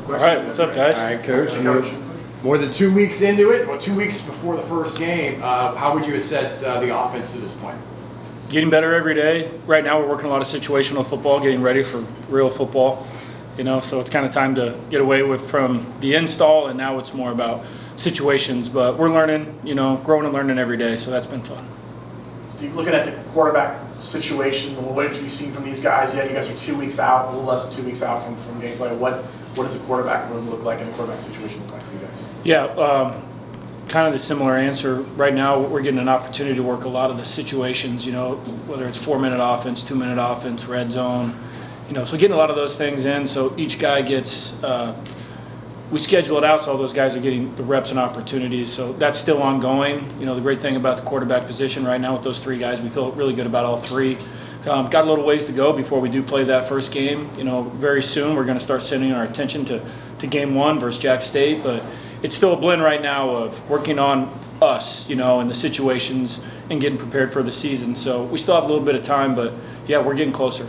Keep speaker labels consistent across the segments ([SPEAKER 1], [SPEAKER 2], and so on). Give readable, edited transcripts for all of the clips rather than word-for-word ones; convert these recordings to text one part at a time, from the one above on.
[SPEAKER 1] question.
[SPEAKER 2] All right, what's up, guys?
[SPEAKER 3] All right, Coach.
[SPEAKER 1] Coach.
[SPEAKER 3] More than 2 weeks into it, 2 weeks before the first game, how would you assess the offense to this point?
[SPEAKER 2] Getting better every day. Right now we're working a lot of situational football, getting ready for real football. So it's kind of time to get away from the install, and now it's more about situations. But we're learning, growing and learning every day, so that's been fun.
[SPEAKER 1] Steve, looking at the quarterback situation, what have you seen from these guys? Yeah, you guys are 2 weeks out, a little less than 2 weeks out from gameplay. What does a quarterback room look like and a quarterback situation look like for you guys?
[SPEAKER 2] Yeah, kind of the similar answer. Right now we're getting an opportunity to work a lot of the situations, whether it's 4-minute offense, 2-minute offense, red zone, so getting a lot of those things in. So each guy gets, we schedule it out so all those guys are getting the reps and opportunities. So that's still ongoing. The great thing about the quarterback position right now with those 3 guys, we feel really good about all 3. Got a little ways to go before we do play that first game. Very soon we're going to start sending our attention to game 1 versus Jack State, but it's still a blend right now of working on us, and the situations and getting prepared for the season. So we still have a little bit of time, but yeah, we're getting closer.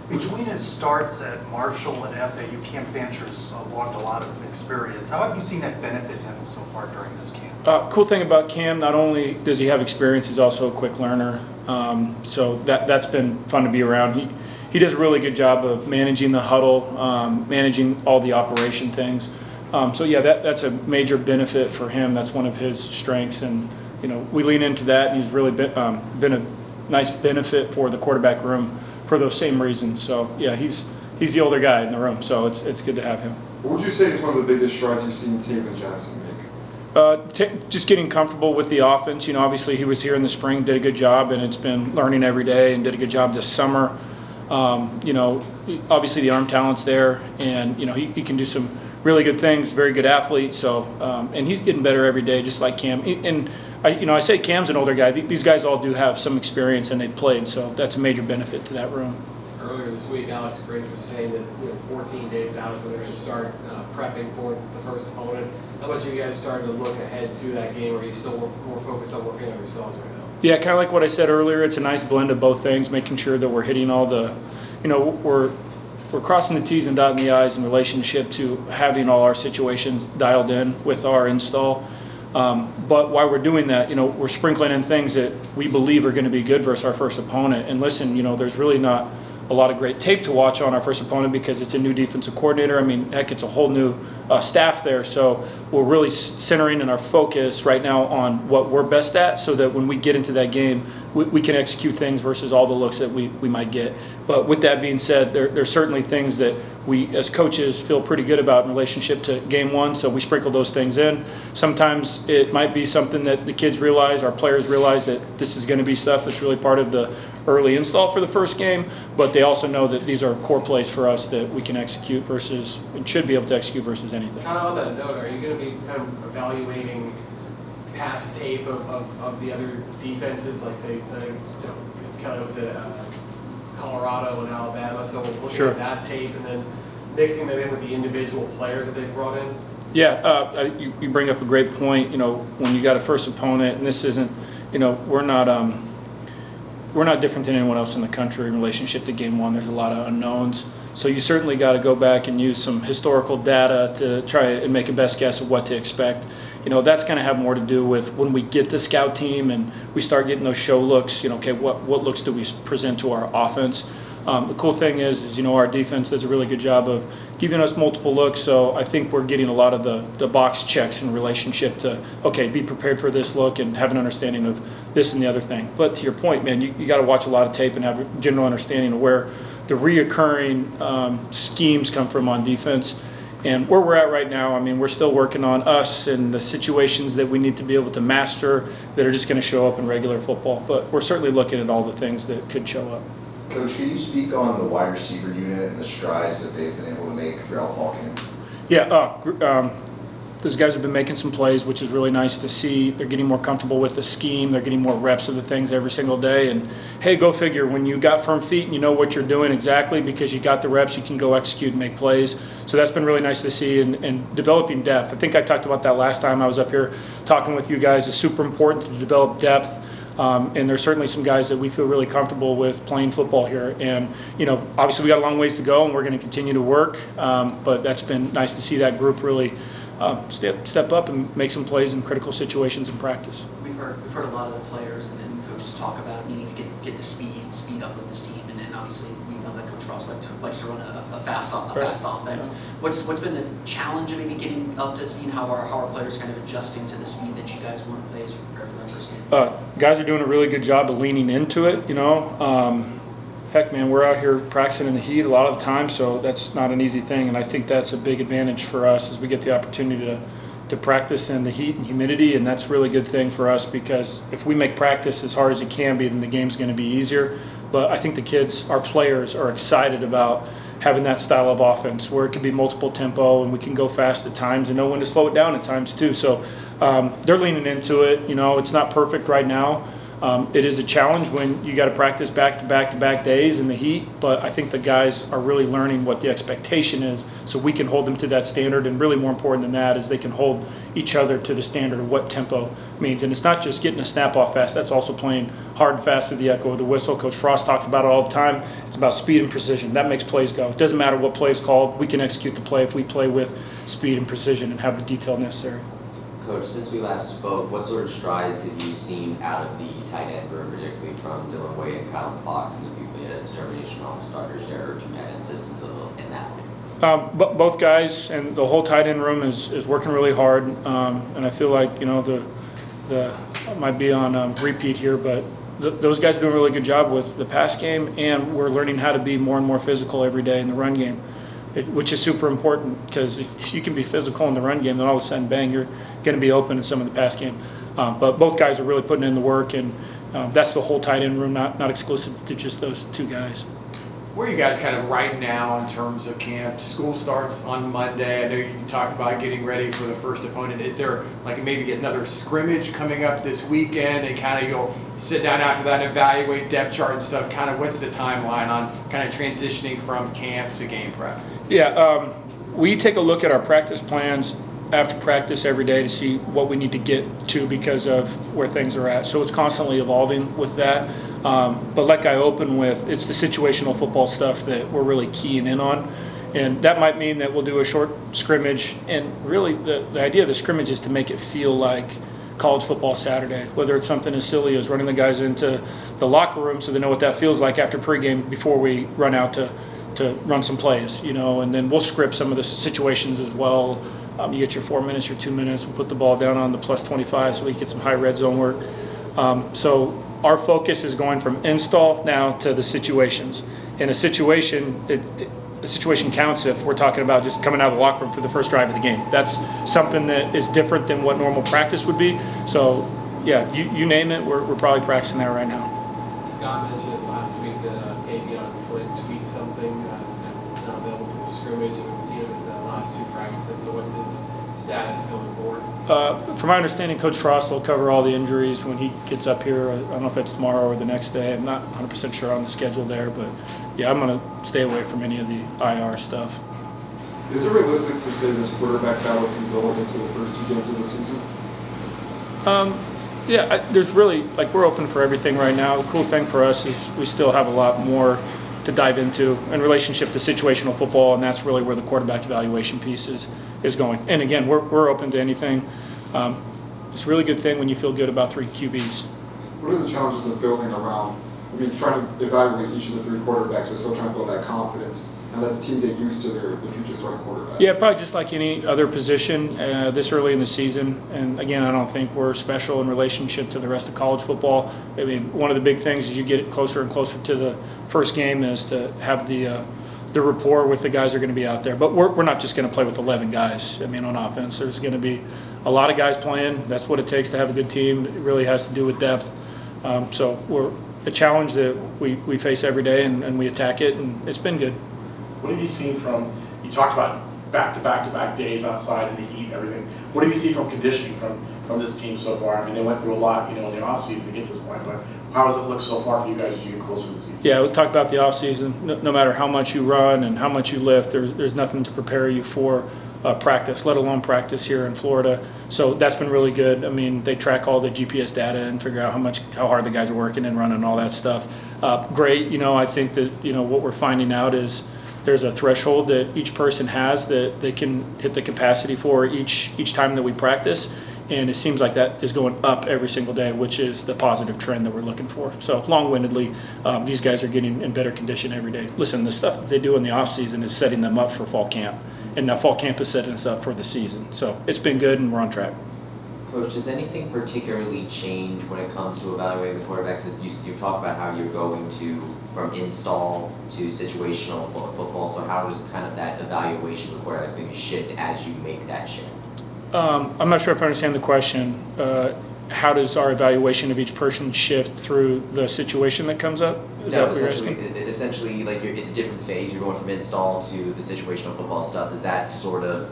[SPEAKER 4] Between his starts at Marshall and FAU, Cam Fancher's logged a lot of experience. How have you seen that benefit him so far during this camp?
[SPEAKER 2] Cool thing about Cam, not only does he have experience, he's also a quick learner. So that's been fun to be around. He does a really good job of managing the huddle, managing all the operation things. So yeah, that's a major benefit for him. That's one of his strengths, and we lean into that. And he's really been a nice benefit for the quarterback room for those same reasons. So yeah, he's the older guy in the room, so it's good to have him.
[SPEAKER 5] What would you say is one of the biggest strides you've seen Taven Jackson make?
[SPEAKER 2] Just getting comfortable with the offense. Obviously he was here in the spring, did a good job, and it's been learning every day and did a good job this summer. Obviously the arm talent's there, and he can do some really good things, very good athlete. So and he's getting better every day, just like Cam. And I say Cam's an older guy. These guys all do have some experience and they've played, so that's a major benefit to that room.
[SPEAKER 6] Earlier this week, Alex Grinch was saying that 14 days out is when they're going to start prepping for the first opponent. How much are you guys starting to look ahead to that game, or are you still more focused on working on yourselves right now?
[SPEAKER 2] Yeah, kind of like what I said earlier. It's a nice blend of both things, making sure that we're hitting all the, we're crossing the T's and dotting the I's in relationship to having all our situations dialed in with our install. But while we're doing that, we're sprinkling in things that we believe are going to be good versus our first opponent. And listen, there's really not a lot of great tape to watch on our first opponent because it's a new defensive coordinator. I mean, heck, it's a whole new staff there. So we're really centering in our focus right now on what we're best at, so that when we get into that game, we can execute things versus all the looks that we might get. But with that being said, there's certainly things that we as coaches feel pretty good about in relationship to game 1, so we sprinkle those things in. Sometimes it might be something that the kids realize, our players realize that this is going to be stuff that's really part of the early install for the first game, but they also know that these are core plays for us that we can execute versus, and should be able to execute versus anything.
[SPEAKER 6] Kind of on that note, are you going to be kind of evaluating past tape of the other defenses, like say, Kelly was at Colorado and Alabama, so looking at that tape and then mixing that in with the individual players that they've brought in?
[SPEAKER 2] Yeah, you bring up a great point. When you got a first opponent, and this isn't, we're not different than anyone else in the country in relationship to game 1. There's a lot of unknowns. So you certainly got to go back and use some historical data to try and make a best guess of what to expect. That's going to have more to do with when we get the scout team and we start getting those show looks, okay, what looks do we present to our offense? The cool thing is our defense does a really good job of giving us multiple looks, so I think we're getting a lot of the box checks in relationship to, okay, be prepared for this look and have an understanding of this and the other thing. But to your point, man, you got to watch a lot of tape and have a general understanding of where the reoccurring schemes come from on defense. And where we're at right now, I mean, we're still working on us and the situations that we need to be able to master that are just going to show up in regular football. But we're certainly looking at all the things that could show up.
[SPEAKER 7] Coach, can you speak on the wide receiver unit and the strides that they've been able to make throughout fall camp?
[SPEAKER 2] Yeah, those guys have been making some plays, which is really nice to see. They're getting more comfortable with the scheme. They're getting more reps of the things every single day. And, hey, go figure. When you got firm feet and you know what you're doing exactly because you got the reps, you can go execute and make plays. So that's been really nice to see and developing depth. I think I talked about that last time I was up here talking with you guys. It's super important to develop depth And there's certainly some guys that we feel really comfortable with playing football here. And, obviously we got a long ways to go and we're going to continue to work. But that's been nice to see that group really step up and make some plays in critical situations in practice.
[SPEAKER 8] We've heard a lot of the players and coaches talk about needing to get the speed up with this team. And then obviously we know that Coach Ross likes to run a fast offense.
[SPEAKER 2] Yeah.
[SPEAKER 8] What's been the challenge of maybe getting up to speed? How are players kind of adjusting to the speed that you guys want to play as you prepare for that first game?
[SPEAKER 2] Guys are doing a really good job of leaning into it, Heck, man, we're out here practicing in the heat a lot of the time, so that's not an easy thing. And I think that's a big advantage for us as we get the opportunity to practice in the heat and humidity, and that's a really good thing for us because if we make practice as hard as it can be, then the game's going to be easier. But I think the kids, our players, are excited about having that style of offense where it can be multiple tempo and we can go fast at times and know when to slow it down at times too. So they're leaning into it. It's not perfect right now. It is a challenge when you got to practice back-to-back days in the heat, but I think the guys are really learning what the expectation is so we can hold them to that standard, and really more important than that is they can hold each other to the standard of what tempo means. And it's not just getting a snap off fast, that's also playing hard and fast with the echo of the whistle. Coach Frost talks about it all the time. It's about speed and precision. That makes plays go. It doesn't matter what play is called. We can execute the play if we play with speed and precision and have the detail necessary.
[SPEAKER 9] Coach, since we last spoke, what sort of strides have you seen out of the tight end room, particularly from Dylan Wade and Kyle Fox, and if you've made a determination on starters there or to add systems in that way?
[SPEAKER 2] Both guys and the whole tight end room is working really hard, and I feel like I might be on repeat here, but those guys are doing a really good job with the pass game, and we're learning how to be more and more physical every day in the run game. Which is super important because if you can be physical in the run game, then all of a sudden, bang, you're going to be open in some of the pass game. But both guys are really putting in the work, and that's the whole tight end room, not exclusive to just those two guys.
[SPEAKER 3] Where are you guys kind of right now in terms of camp? School starts on Monday. I know you talked about getting ready for the first opponent. Is there like maybe another scrimmage coming up this weekend, and kind of you'll sit down after that and evaluate depth chart and stuff? Kind of what's the timeline on kind of transitioning from camp to game prep?
[SPEAKER 2] Yeah, we take a look at our practice plans after practice every day to see what we need to get to because of where things are at. So it's constantly evolving with that. But like I opened with, it's the situational football stuff that we're really keying in on. And that might mean that we'll do a short scrimmage. And really the idea of the scrimmage is to make it feel like college football Saturday, whether it's something as silly as running the guys into the locker room so they know what that feels like after pregame before we run out to run some plays, and then we'll script some of the situations as well. You get your 4 minutes, your 2 minutes, we'll put the ball down on the plus 25 so we can get some high red zone work. So our focus is going from install now to the situations. In a situation, a situation counts if we're talking about just coming out of the locker room for the first drive of the game. That's something that is different than what normal practice would be. So, yeah, you name it, we're probably practicing that right now.
[SPEAKER 6] Scott mentioned last week that Tavion Swint tweaked something that was not available for the scrimmage, and we've seen him in the last two practices. So what's his status going forward?
[SPEAKER 2] From my understanding, Coach Frost will cover all the injuries when he gets up here. I don't know if it's tomorrow or the next day. I'm not 100% sure on the schedule there, but yeah, I'm going to stay away from any of the IR stuff.
[SPEAKER 5] Is it realistic to say this quarterback battle can build into the first two games of the season?
[SPEAKER 2] Yeah, there's really, we're open for everything right now. The cool thing for us is we still have a lot more to dive into in relationship to situational football, and that's really where the quarterback evaluation piece is going. And again, we're open to anything. It's a really good thing when you feel good about three QBs.
[SPEAKER 5] What are the challenges of building around, trying to evaluate each of the three quarterbacks, but still trying to build that confidence and let the team get used to the future starting quarterback?
[SPEAKER 2] Yeah, probably just like any other position this early in the season. And again, I don't think we're special in relationship to the rest of college football. One of the big things as you get closer and closer to the first game is to have the rapport with the guys that are going to be out there. But we're not just going to play with 11 guys. On offense, there's going to be a lot of guys playing. That's what it takes to have a good team. It really has to do with depth. So we're a challenge that we face every day, and we attack it, and it's been good.
[SPEAKER 1] What have you seen from, you talked about back-to-back days outside in the heat and everything. What do you see from conditioning from this team so far? They went through a lot, in the offseason to get to this point, but how has it looked so far for you guys as you get closer to the season?
[SPEAKER 2] Yeah, we'll talk about the offseason. No matter how much you run and how much you lift, there's nothing to prepare you for practice, let alone practice here in Florida. So that's been really good. I mean, they track all the GPS data and figure out how hard the guys are working and running all that stuff. Great. You know, I think that, you know, what we're finding out is there's a threshold that each person has that they can hit the capacity for each time that we practice. And it seems like that is going up every single day, which is the positive trend that we're looking for. So long-windedly, these guys are getting in better condition every day. Listen, the stuff that they do in the off-season is setting them up for fall camp. And now fall camp is setting us up for the season. So it's been good and we're on track.
[SPEAKER 9] Coach, does anything particularly change when it comes to evaluating the quarterbacks? You talk about how you're going from install to situational football. So how does kind of that evaluation of the quarterbacks maybe shift as you make that shift?
[SPEAKER 2] I'm not sure if I understand the question. How does our evaluation of each person shift through the situation that comes up? Is that what you're asking?
[SPEAKER 9] Essentially, like it's a different phase. You're going from install to the situational football stuff. Does that sort of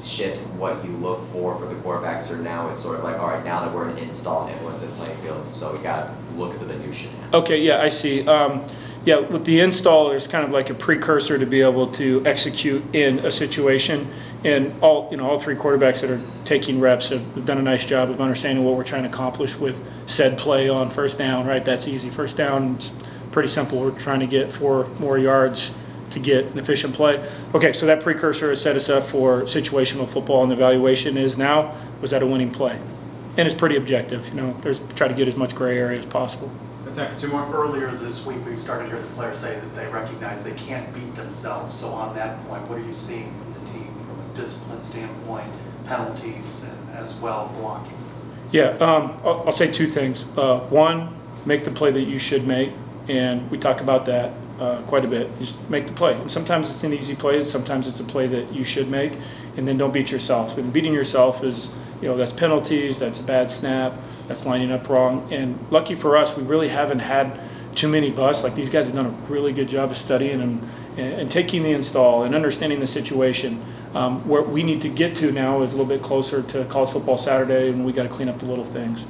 [SPEAKER 9] shift what you look for the quarterbacks, or now it's sort of like, all right, now that we're in install and everyone's in playing field, so we got to look at the minutiae now.
[SPEAKER 2] Okay, yeah, I see. Yeah, with the install, there's kind of like a precursor to be able to execute in a situation. And all three quarterbacks that are taking reps have done a nice job of understanding what we're trying to accomplish with said play on first down, right? That's easy. First down, it's pretty simple. We're trying to get 4 more yards to get an efficient play. Okay, so that precursor has set us up for situational football, and the evaluation is now, was that a winning play? And it's pretty objective. You know, try to get as much gray area as possible.
[SPEAKER 4] Earlier this week, we started hearing the players say that they recognize they can't beat themselves. So on that point, what are you seeing from the team from a discipline standpoint, penalties, and as well blocking?
[SPEAKER 2] Yeah, I'll say 2 things. One, make the play that you should make, and we talk about that quite a bit. Just make the play. And sometimes it's an easy play, and sometimes it's a play that you should make, and then don't beat yourself. And beating yourself is, that's penalties, that's a bad snap, that's lining up wrong. And lucky for us, we really haven't had too many busts. Like, these guys have done a really good job of studying and taking the install and understanding the situation. Where we need to get to now is a little bit closer to college football Saturday, and we got to clean up the little things.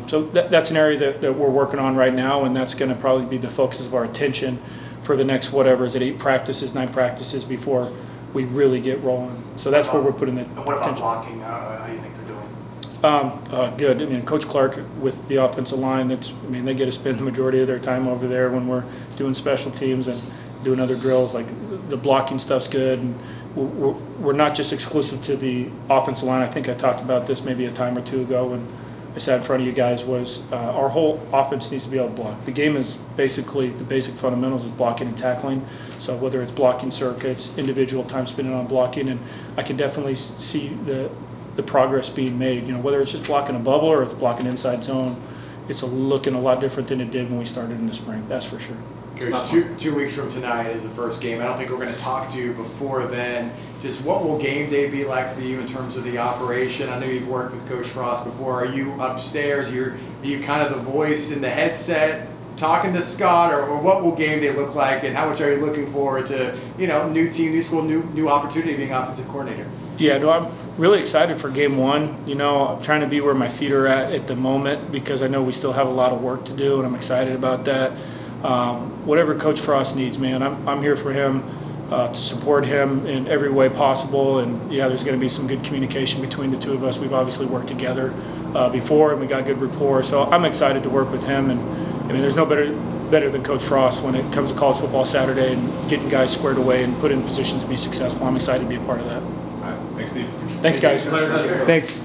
[SPEAKER 2] So that's an area that we're working on right now, and that's going to probably be the focus of our attention for the next, 8 practices, 9 practices before we really get rolling. So that's where we're putting the
[SPEAKER 4] And what about
[SPEAKER 2] attention.
[SPEAKER 4] blocking? How do you think they're doing?
[SPEAKER 2] Good. I mean, Coach Clark with the offensive line, they get to spend the majority of their time over there when we're doing special teams and doing other drills. Like, the blocking stuff's good, and we're not just exclusive to the offensive line. I think I talked about this maybe a time or 2 ago when I sat in front of you guys, was our whole offense needs to be able to block. The game is basically, the basic fundamentals is blocking and tackling. So whether it's blocking circuits, individual time spending on blocking, and I can definitely see the progress being made. Whether it's just blocking a bubble or it's blocking inside zone, it's looking a lot different than it did when we started in the spring, that's for sure.
[SPEAKER 3] Coach, 2 weeks from tonight is the first game. I don't think we're going to talk to you before then. Just what will game day be like for you in terms of the operation? I know you've worked with Coach Frost before. Are you upstairs? Are you kind of the voice in the headset talking to Scott, or what will game day look like, and how much are you looking forward to, new team, new school, new opportunity being offensive coordinator? Yeah,
[SPEAKER 2] no, I'm really excited for game 1. I'm trying to be where my feet are at the moment, because I know we still have a lot of work to do, and I'm excited about that. Whatever Coach Frost needs, man, I'm here for him, to support him in every way possible. And yeah, there's going to be some good communication between the 2 of us. We've obviously worked together before, and we got good rapport. So I'm excited to work with him. And I mean, there's no better than Coach Frost when it comes to college football Saturday and getting guys squared away and put in positions to be successful. I'm excited to be a part of that.
[SPEAKER 5] All right, thanks, Steve.
[SPEAKER 2] Thanks, guys.
[SPEAKER 3] Thanks.